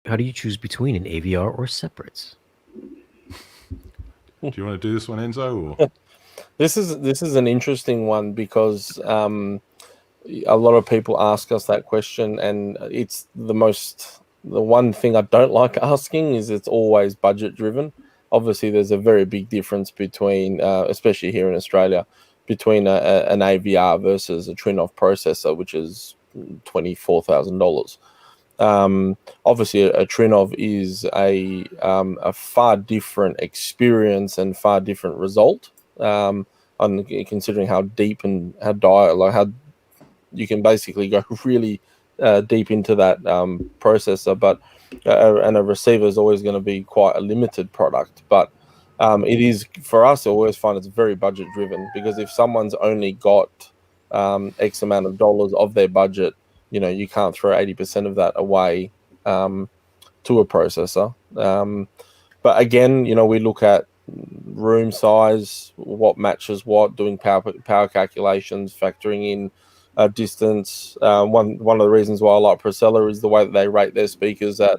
how do you choose between an AVR or separates? Do you want to do this one, Enzo? Or? This is an interesting one because a lot of people ask us that question, and it's the one thing I don't like asking is it's always budget driven. Obviously, there's a very big difference between, especially here in Australia, between an AVR versus a Trinov processor, which is $24,000. Obviously, a Trinov is a far different experience and far different result. On considering how deep and how you can basically go really deep into that processor, but and a receiver is always going to be quite a limited product. But it is, for us, I always find it's very budget driven, because if someone's only got X amount of dollars of their budget, you can't throw 80% of that away to a processor. But again, we look at room size, what matches what, doing power calculations, factoring in distance. One of the reasons why I like Procella is the way that they rate their speakers at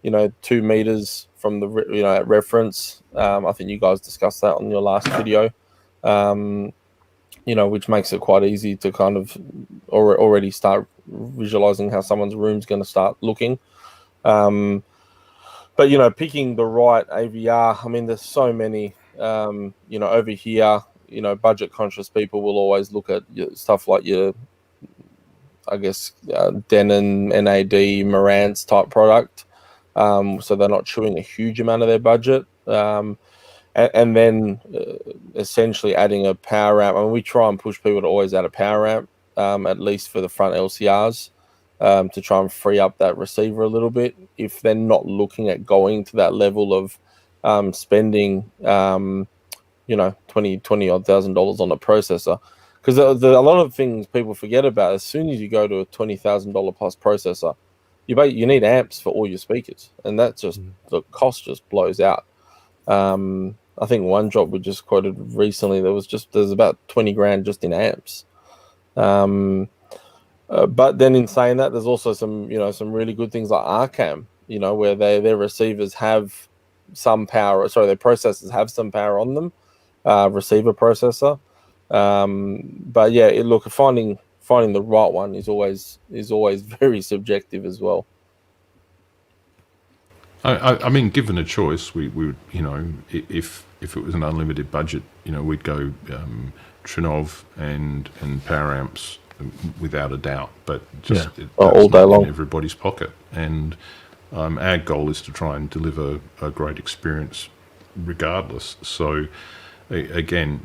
2 meters from the at reference. I think you guys discussed that on your last video. Which makes it quite easy to kind of already start visualizing how someone's room's going to start looking. But picking the right AVR, I mean, there's so many. Over here, budget conscious people will always look at stuff like your, I guess, Denon, NAD, Marantz type product. So they're not chewing a huge amount of their budget. And then essentially adding a power amp. I mean, we try and push people to always add a power amp, at least for the front LCRs, to try and free up that receiver a little bit, if they're not looking at going to that level of spending, $20,000 on a processor. Because a lot of things people forget about, as soon as you go to a $20,000 plus processor, you need amps for all your speakers, and that's just the cost just blows out. I think one job we just quoted recently, there's about 20 grand just in amps. But then in saying that, there's also some really good things like RCAM, where their receivers have some power. Sorry, their processors have some power on them, receiver processor. But yeah, look, finding the right one is always very subjective as well. I mean, given a choice, we would, if it was an unlimited budget, we'd go Trinov and power amps without a doubt. But just all day long, in everybody's pocket. And our goal is to try and deliver a great experience, regardless. So again,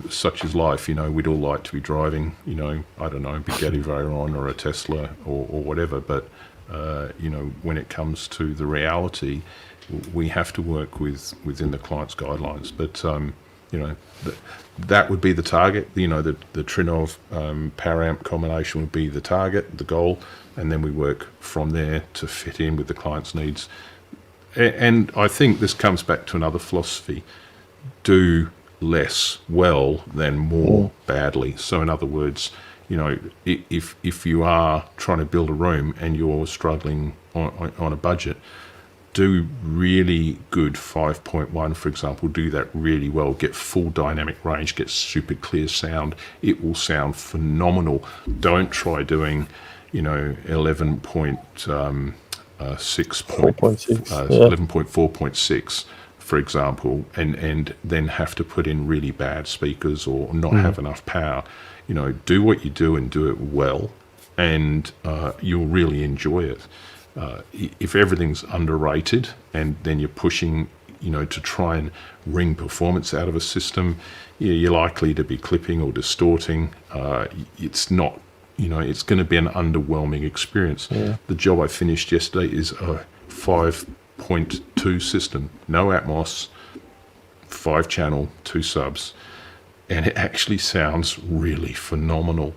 such is life. We'd all like to be driving, I don't know, Bugatti Veyron or a Tesla or whatever, but when it comes to the reality, we have to work within the client's guidelines. But that would be the target. The Trinov power amp combination would be the target, the goal, and then we work from there to fit in with the client's needs. And I think this comes back to another philosophy: do less well than more badly. So in other words, if you are trying to build a room and you're struggling on a budget, do really good 5.1, for example, do that really well, get full dynamic range, get super clear sound. It will sound phenomenal. Don't try doing, 11.4.6, for example, and then have to put in really bad speakers or not have enough power. Do what you do and do it well, and you'll really enjoy it. If everything's underrated and then you're pushing, to try and wring performance out of a system, you're likely to be clipping or distorting. It's not, it's going to be an underwhelming experience. Yeah. The job I finished yesterday is a 5.2 system, no Atmos, 5-channel, 2 subs. And it actually sounds really phenomenal,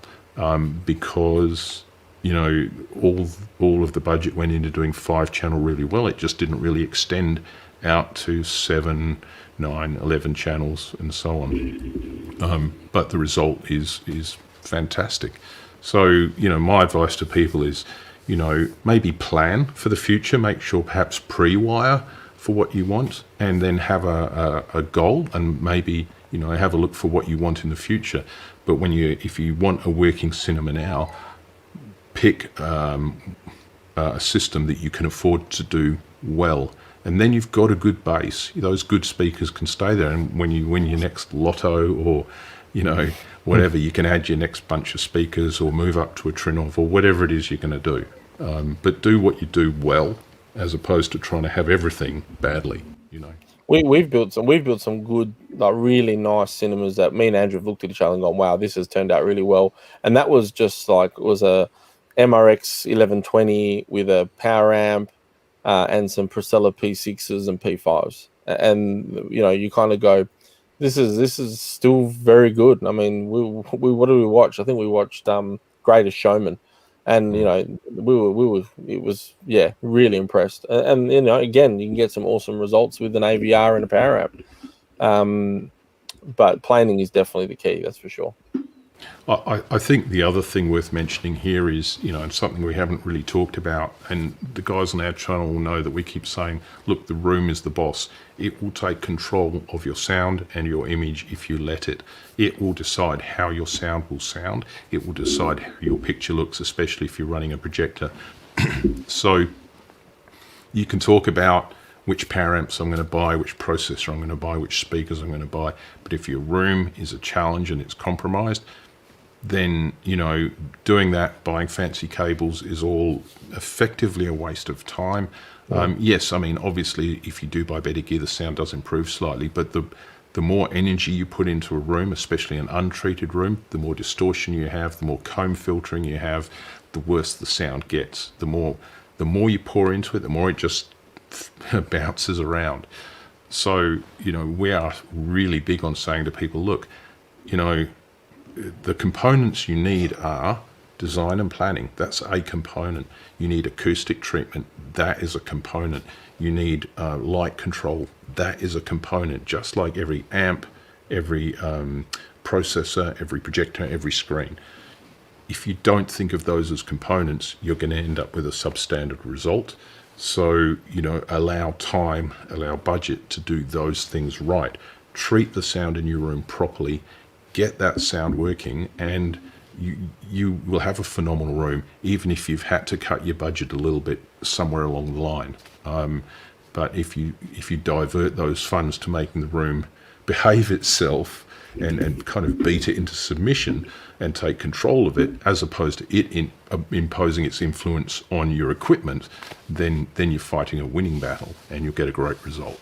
because, all of the budget went into doing 5-channel really well. It just didn't really extend out to 7, 9, 11 channels and so on. But the result is fantastic. So, my advice to people is, you know, maybe plan for the future, make sure perhaps pre-wire for what you want, and then have a goal, and maybe, you know, have a look for what you want in the future. But if you want a working cinema now, pick a system that you can afford to do well, and then you've got a good base. Those good speakers can stay there, and when you win your next lotto, or, you know, whatever, you can add your next bunch of speakers or move up to a Trinov or whatever it is you're going to do. But do what you do well, as opposed to trying to have everything badly, you know. We've built some good, like, really nice cinemas that me and Andrew have looked at each other and gone, wow, this has turned out really well. And that was just like, it was a MRX 1120 with a power amp and some Priscilla P6s and P5s. And, you know, you kind of go, this is still very good. I mean, we what did we watch? I think we watched Greatest Showman. And, you know, it was really impressed. And, you know, again, you can get some awesome results with an AVR and a power amp. But planning is definitely the key, that's for sure. I think the other thing worth mentioning here is, you know, and something we haven't really talked about, and the guys on our channel will know that we keep saying, look, the room is the boss. It will take control of your sound and your image if you let it. It will decide how your sound will sound. It will decide how your picture looks, especially if you're running a projector. So you can talk about which power amps I'm going to buy, which processor I'm going to buy, which speakers I'm going to buy. But if your room is a challenge and it's compromised, then, you know, doing that, buying fancy cables, is all effectively a waste of time. Yes, I mean, obviously, if you do buy better gear, the sound does improve slightly, but the more energy you put into a room, especially an untreated room, the more distortion you have, the more comb filtering you have, the worse the sound gets. The more you pour into it, the more it just bounces around. So, you know, we are really big on saying to people, look, you know, the components you need are design and planning. That's a component. You need acoustic treatment. That is a component. You need light control. That is a component. Just like every amp, every processor, every projector, every screen. If you don't think of those as components, you're going to end up with a substandard result. So, you know, allow time, allow budget to do those things right. Treat the sound in your room properly. Get that sound working, and you will have a phenomenal room, even if you've had to cut your budget a little bit somewhere along the line. But if you divert those funds to making the room behave itself and kind of beat it into submission and take control of it, as opposed to it imposing its influence on your equipment, then you're fighting a winning battle, and you'll get a great result.